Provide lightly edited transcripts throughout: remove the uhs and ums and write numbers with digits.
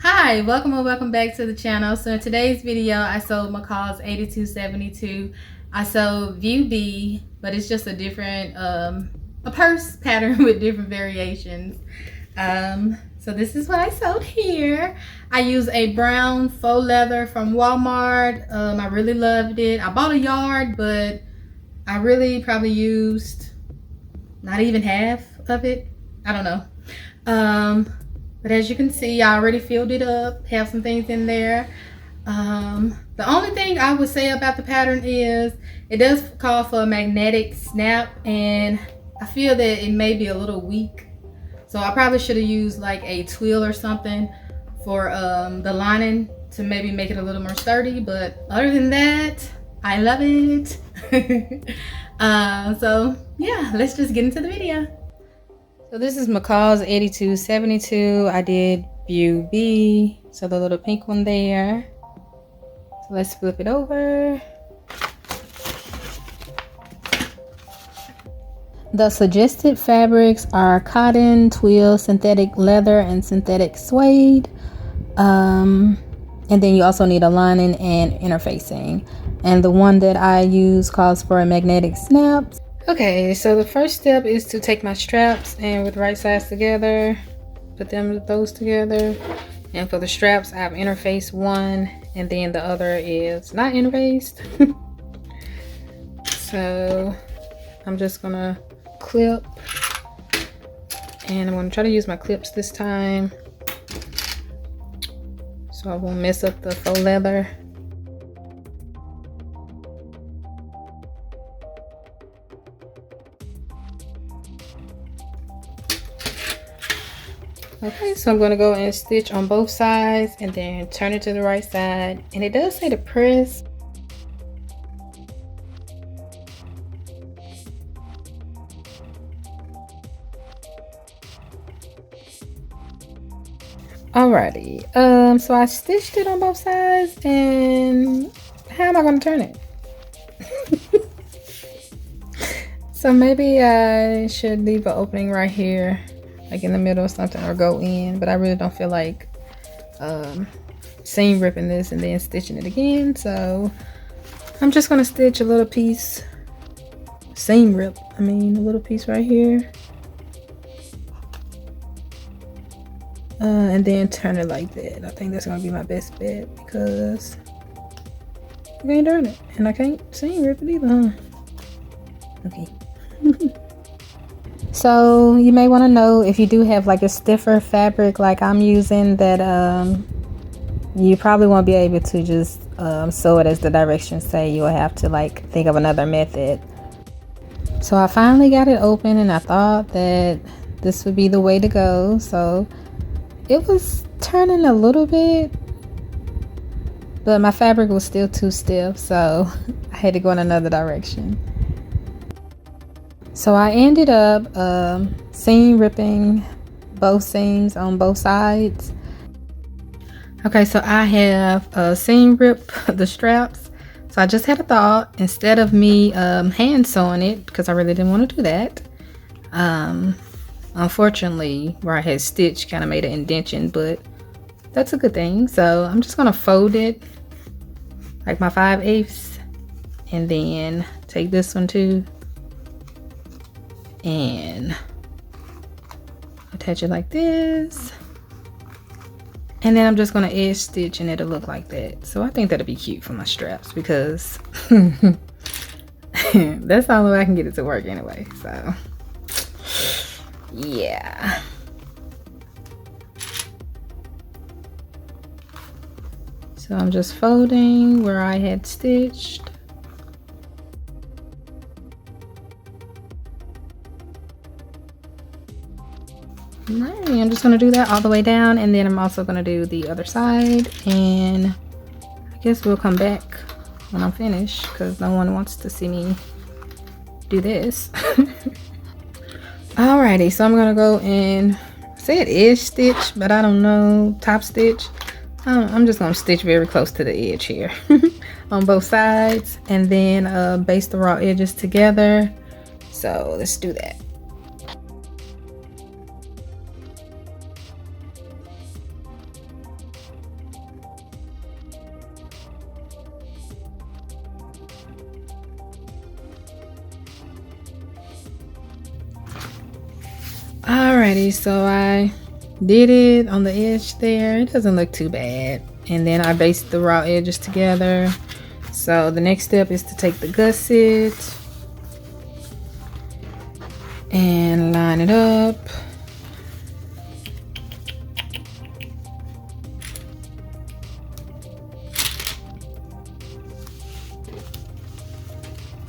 Hi, welcome or welcome back to the channel. So in today's video, I sewed Mccalls 8272. I sewed View B, but it's just a different, a purse pattern with different variations. So this is what I sewed here. I used a brown faux leather from Walmart. I really loved it. I bought a yard, but I really probably used not even half of it. I don't know. But as you can see, I already filled it up, have some things in there. The only thing I would say about the pattern is it does call for a magnetic snap, and I feel that it may be a little weak. So I probably should have used like a twill or something for the lining to maybe make it a little more sturdy. But other than that, I love it. So yeah, let's just get into the video. So this is Mccalls 8272. I did View B, so the little pink one there. So let's flip it over. The suggested fabrics are cotton, twill, synthetic leather, and synthetic suede. And then you also need a lining and interfacing. And the one that I use calls for a magnetic snap. Okay, so the first step is to take my straps and with right sides together, put those together. And for the straps, I have interfaced one, and then the other is not interfaced. So I'm just gonna clip, and I'm gonna try to use my clips this time so I won't mess up the faux leather. Okay, so I'm going to go and stitch on both sides and then turn it to the right side. And it does say to press. Alrighty, so I stitched it on both sides, and how am I going to turn it? So maybe I should leave an opening right here, like in the middle or something, or go in, but I really don't feel like seam ripping this and then stitching it again. So I'm just gonna stitch a little piece, a little piece right here, and then turn it like that. I think that's gonna be my best bet because I can't turn it and I can't seam rip it either, huh? Okay. So you may want to know if you do have like a stiffer fabric like I'm using, that you probably won't be able to just sew it as the directions say. You'll have to like think of another method. So I finally got it open, and I thought that this would be the way to go. So it was turning a little bit, but my fabric was still too stiff, so I had to go in another direction. So I ended up seam ripping both seams on both sides. Okay, so I have seam rip the straps. So I just had a thought, instead of me hand sewing it, because I really didn't want to do that. Unfortunately, where I had stitched kind of made an indention, but that's a good thing. So I'm just gonna fold it like my 5/8, and then take this one too and attach it like this, and then I'm just going to edge stitch and it'll look like that. So I think that'll be cute for my straps, because that's the only way I can get it to work anyway. So yeah, so I'm just folding where I had stitched. Alright, I'm just going to do that all the way down, and then I'm also going to do the other side, and I guess we'll come back when I'm finished because no one wants to see me do this. Alrighty, so I'm going to go and say it edge stitch, but I don't know, top stitch. I'm just going to stitch very close to the edge here on both sides, and then baste the raw edges together. So let's do that. Alrighty, so I did it on the edge there. It doesn't look too bad. And then I basted the raw edges together. So the next step is to take the gusset and line it up.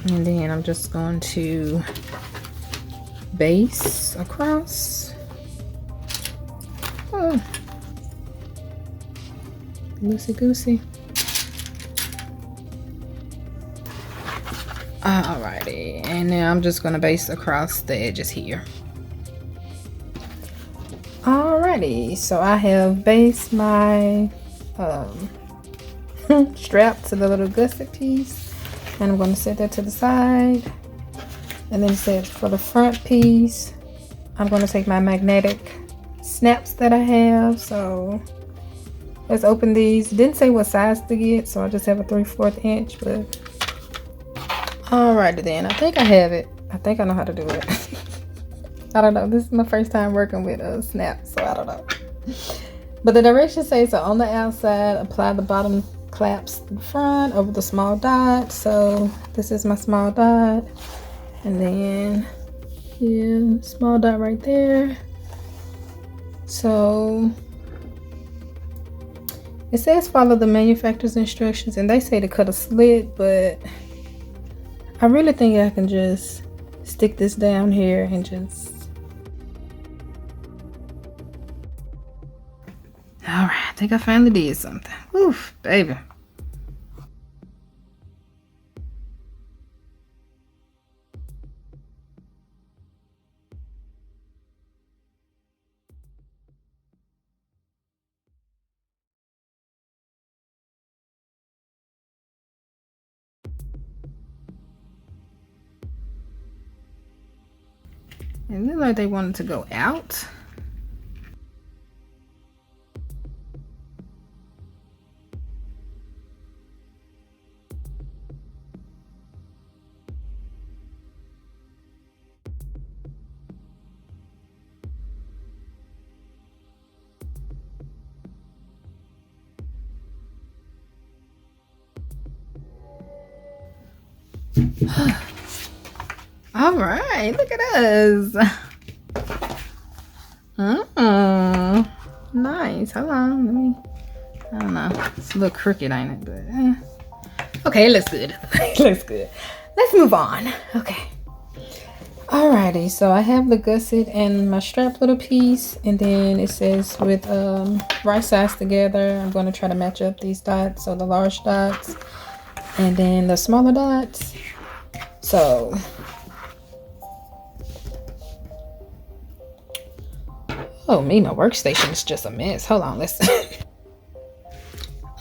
And then I'm just going to base across. Oh, loosey goosey. Alrighty, and now I'm just gonna base across the edges here. Alrighty, so I have based my strap to the little gusset piece, and I'm going to set that to the side. And then it says for the front piece, I'm going to take my magnetic snaps that I have. So let's open these. It didn't say what size to get, so I just have a 3/4 inch, but alrighty then. I think I have it. I think I know how to do it. I don't know. This is my first time working with a snap, so I don't know. But the directions say, so on the outside, apply the bottom claps to the front over the small dot. So this is my small dot. And then, yeah, small dot right there. So it says follow the manufacturer's instructions, and they say to cut a slit, but I really think I can just stick this down here and just. All right, I think I finally did something. Oof, baby. It looked like they wanted to go out. All right, look at us. Oh, nice. Hold on, let me. I don't know. It's a little crooked, ain't it? But okay, it looks good. It looks good. Let's move on. Okay. Alrighty, so I have the gusset and my strap little piece, and then it says with right sides together. I'm going to try to match up these dots, so the large dots and then the smaller dots. So oh me, my workstation is just a mess. Hold on, let's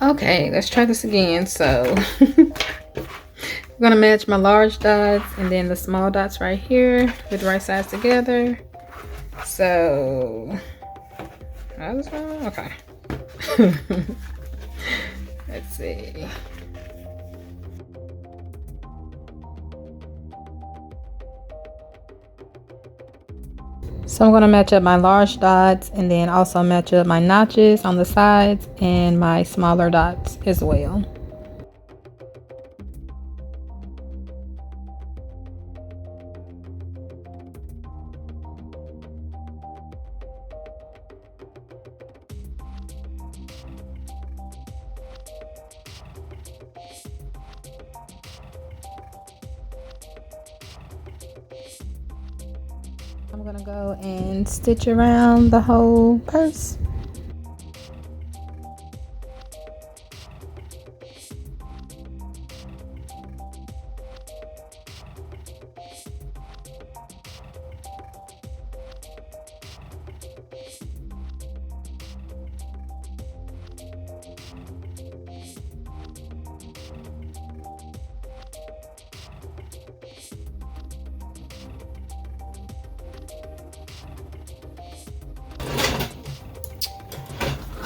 okay, let's try this again. So I'm gonna match my large dots and then the small dots right here with right sides together. So okay. Let's see. So I'm going to match up my large dots and then also match up my notches on the sides and my smaller dots as well. I'm gonna go and stitch around the whole purse.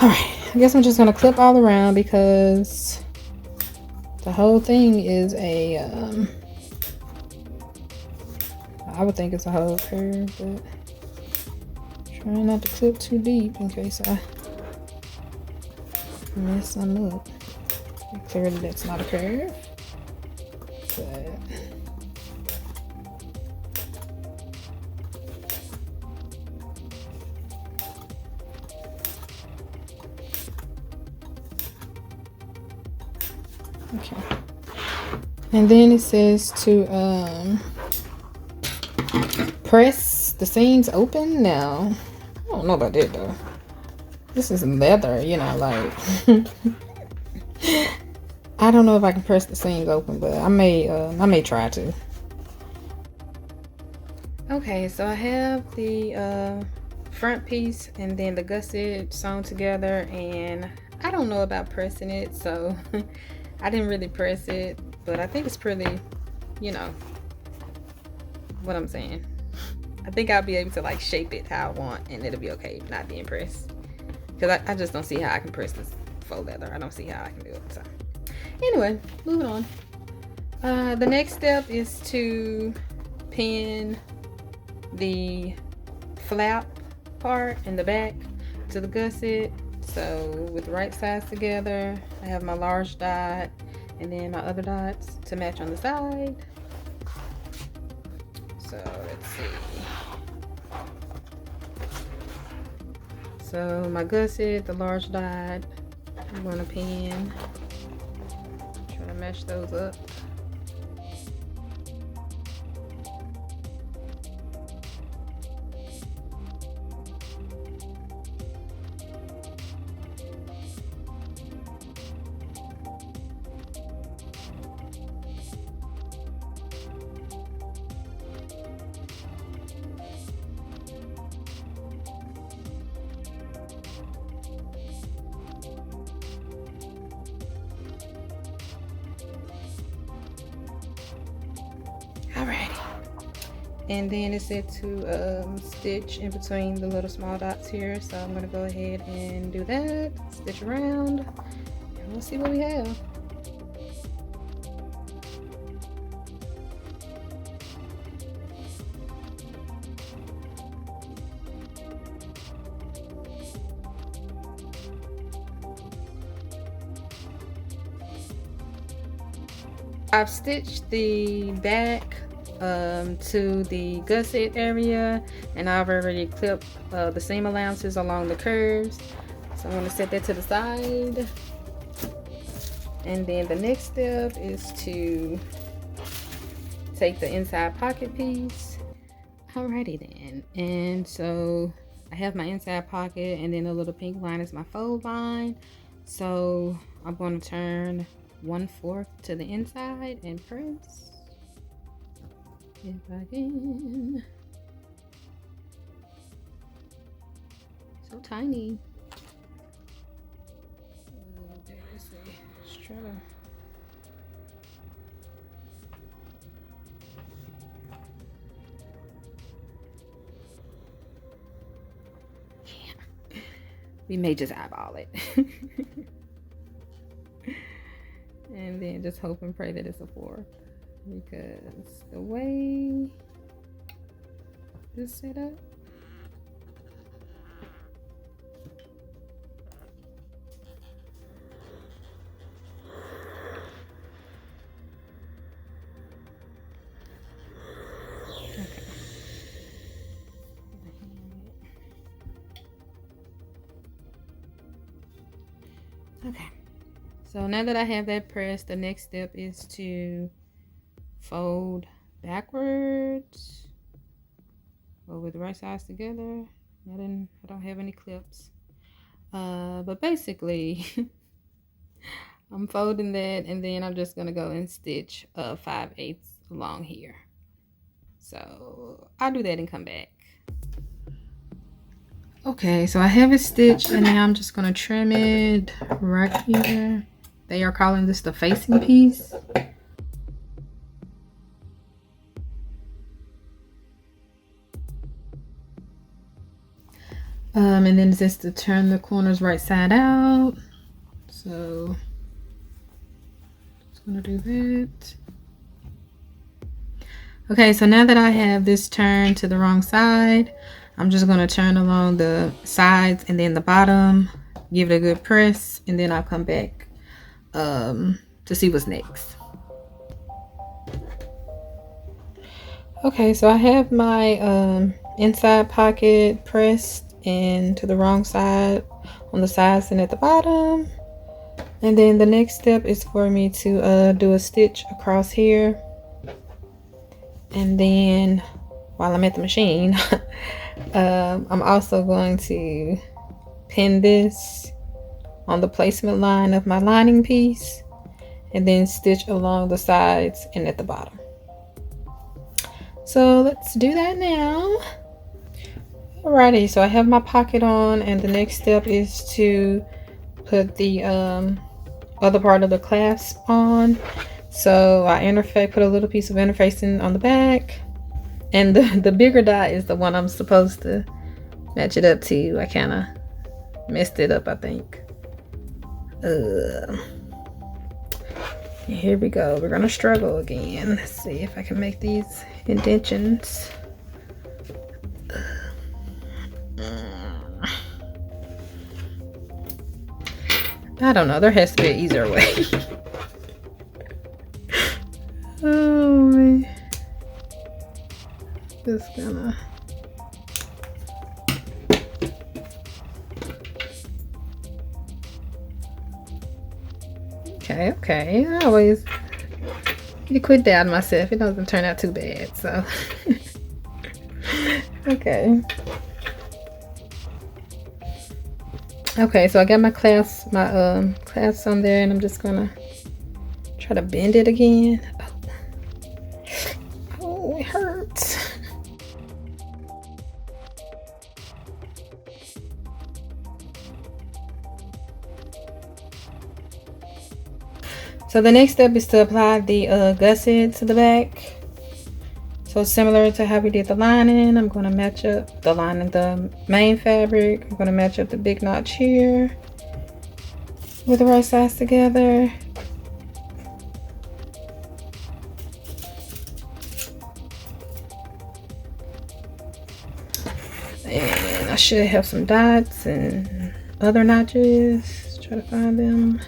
Alright, I guess I'm just gonna clip all around because the whole thing is a I would think it's a whole curve, but Try not to clip too deep in case I mess some up. Clearly that's not a curve. But okay. And then it says to press the seams open. Now, I don't know about that though. This is leather, you know, like I don't know if I can press the seams open, but I may try to. Okay, so I have the front piece and then the gusset sewn together, and I don't know about pressing it, so I didn't really press it, but I think it's pretty, you know what I'm saying. I think I'll be able to like shape it how I want, and it'll be okay not being pressed, because I just don't see how I can press this faux leather. I don't see how I can do it. So anyway, moving on. The next step is to pin the flap part in the back to the gusset. So with the right sides together, I have my large dot and then my other dots to match on the side. So let's see. So my gusset, the large dot, I'm going to pin. Try to match those up. Alrighty, and then it said to stitch in between the little small dots here, so I'm gonna go ahead and do that, stitch around, and we'll see what we have. I've stitched the back to the gusset area, and I've already clipped the seam allowances along the curves, so I'm going to set that to the side. And then the next step is to take the inside pocket piece. Alrighty then, and so I have my inside pocket, and then the little pink line is my fold line, so I'm going to turn 1/4 to the inside and press if I can. So tiny. Okay, let's see. Let's try to. Yeah. We may just eyeball it. And then just hope and pray that it's a 4, because the way this is set up, okay. So now that I have that pressed, the next step is to fold backwards, or with the right sides together. I don't have any clips, but basically I'm folding that, and then I'm just gonna go and stitch 5/8 along here. So I'll do that and come back. Okay, so I have it stitched, and now I'm just gonna trim it right here. They are calling this the facing piece. And then just to turn the corners right side out. So just gonna do that. Okay, so now that I have this turned to the wrong side, I'm just going to turn along the sides and then the bottom, give it a good press, and then I'll come back to see what's next. Okay, so I have my inside pocket pressed and to the wrong side on the sides and at the bottom. And then the next step is for me to do a stitch across here. And then while I'm at the machine, I'm also going to pin this on the placement line of my lining piece and then stitch along the sides and at the bottom. So let's do that now. Alrighty, so I have my pocket on, and the next step is to put the other part of the clasp on. So I put a little piece of interfacing on the back, and the bigger dot is the one I'm supposed to match it up to. I kind of messed it up, I think. Here we go. We're gonna struggle again. Let's see if I can make these indentions. I don't know. There has to be an easier way. Oh man. Just gonna. Okay. I always need to quit doubting myself. It doesn't turn out too bad, so. Okay, so I got my clasps on there, and I'm just gonna try to bend it again. Oh, it hurts. So the next step is to apply the gusset to the back. So similar to how we did the lining, I'm going to match up the lining, the main fabric. I'm going to match up the big notch here with the right sides together. And I should have some dots and other notches. Try to find them.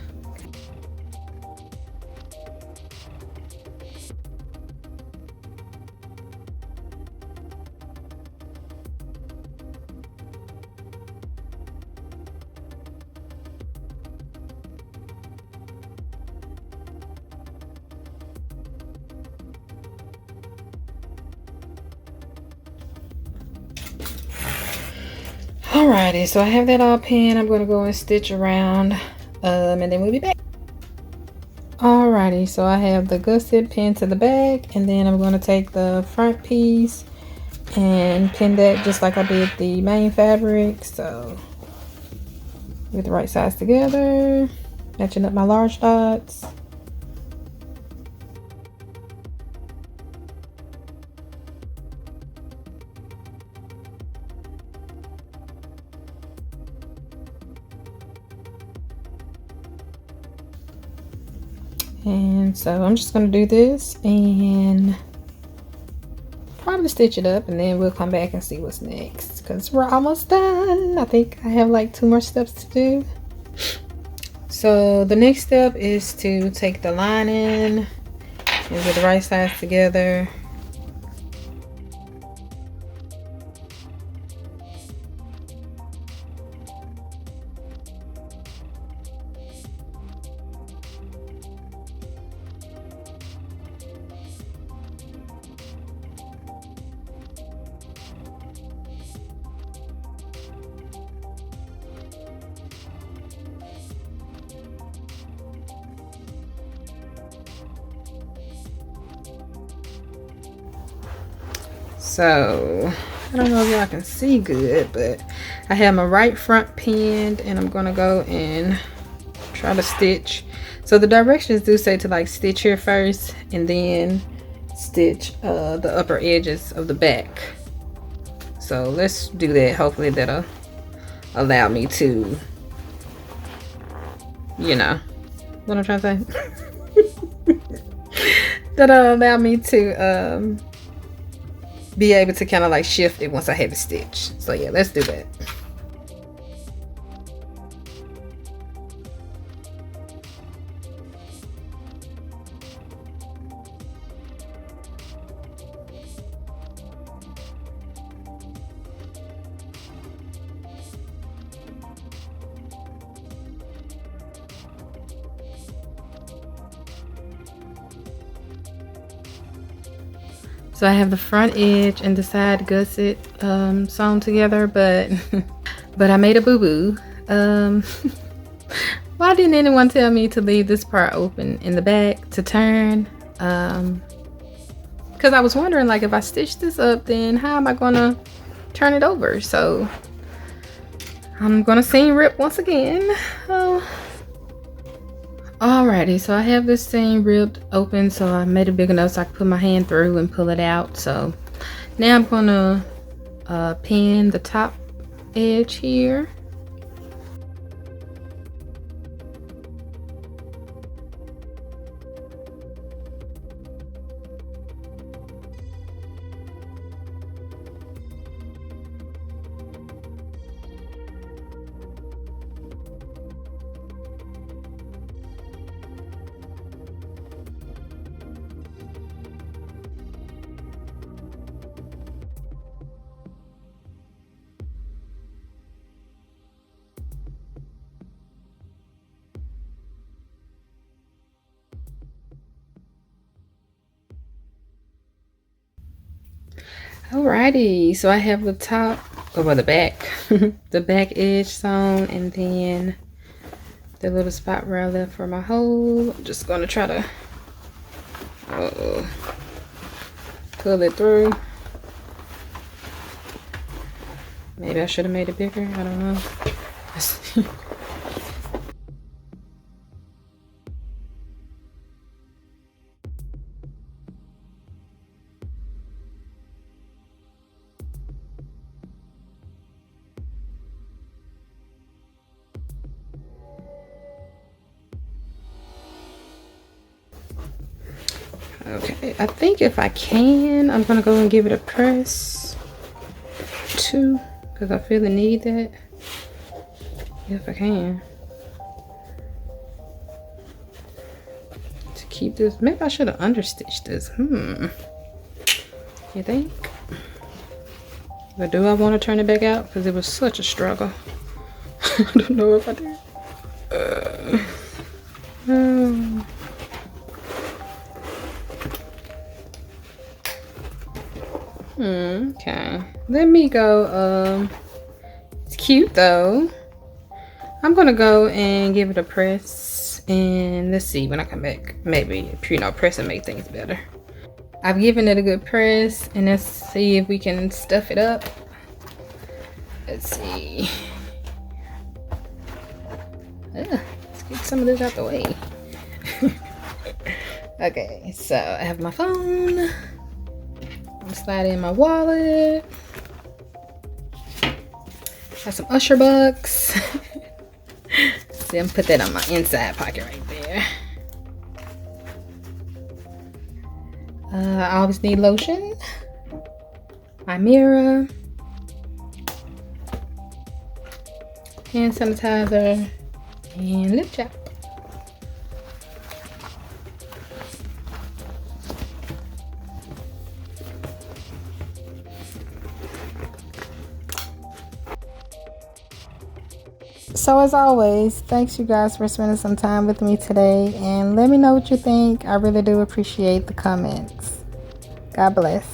Alrighty, so I have that all pinned. I'm going to go and stitch around and then we'll be back. Alrighty, so I have the gusset pinned to the back, and then I'm going to take the front piece and pin that just like I did the main fabric. So with the right sides together, matching up my large dots. And so I'm just going to do this and probably stitch it up, and then we'll come back and see what's next because we're almost done. I think I have like 2 more steps to do. So the next step is to take the lining and get the right sides together. So I don't know if y'all can see good, but I have my right front pinned, and I'm gonna go and try to stitch. So the directions do say to like stitch here first and then stitch the upper edges of the back. So let's do that. Hopefully that'll allow me to, you know what I'm trying to say. That'll allow me to be able to kind of like shift it once I have it stitched. So yeah, let's do that. So I have the front edge and the side gusset sewn together, but but I made a boo-boo. Why didn't anyone tell me to leave this part open in the back to turn? Because I was wondering, like, if I stitch this up, then how am I gonna turn it over? So I'm gonna seam rip once again. Alrighty, so I have this seam ripped open, so I made it big enough so I can put my hand through and pull it out. So now I'm gonna pin the top edge here. Alrighty, so I have the top, or the back, the back edge sewn, and then the little spot where I left for my hole. I'm just gonna try to pull it through. Maybe I should have made it bigger, I don't know. Okay, I think if I can, I'm gonna go and give it a press too, because I feel the need that. If I can. To keep this, maybe I should have understitched this. You think? But do I want to turn it back out? Because it was such a struggle. I don't know if I did. Okay, let me go. It's cute though. I'm gonna go and give it a press, and let's see when I come back. Maybe, you know, press and make things better. I've given it a good press, and let's see if we can stuff it up. Let's see. Let's get some of this out the way. Okay, so I have my phone. I'm sliding in my wallet. Got some Usher bucks. See, I'm put that on my inside pocket right there. I always need lotion. My mirror. Hand sanitizer. And lip chap. So as always, thanks you guys for spending some time with me today, and let me know what you think. I really do appreciate the comments. God bless.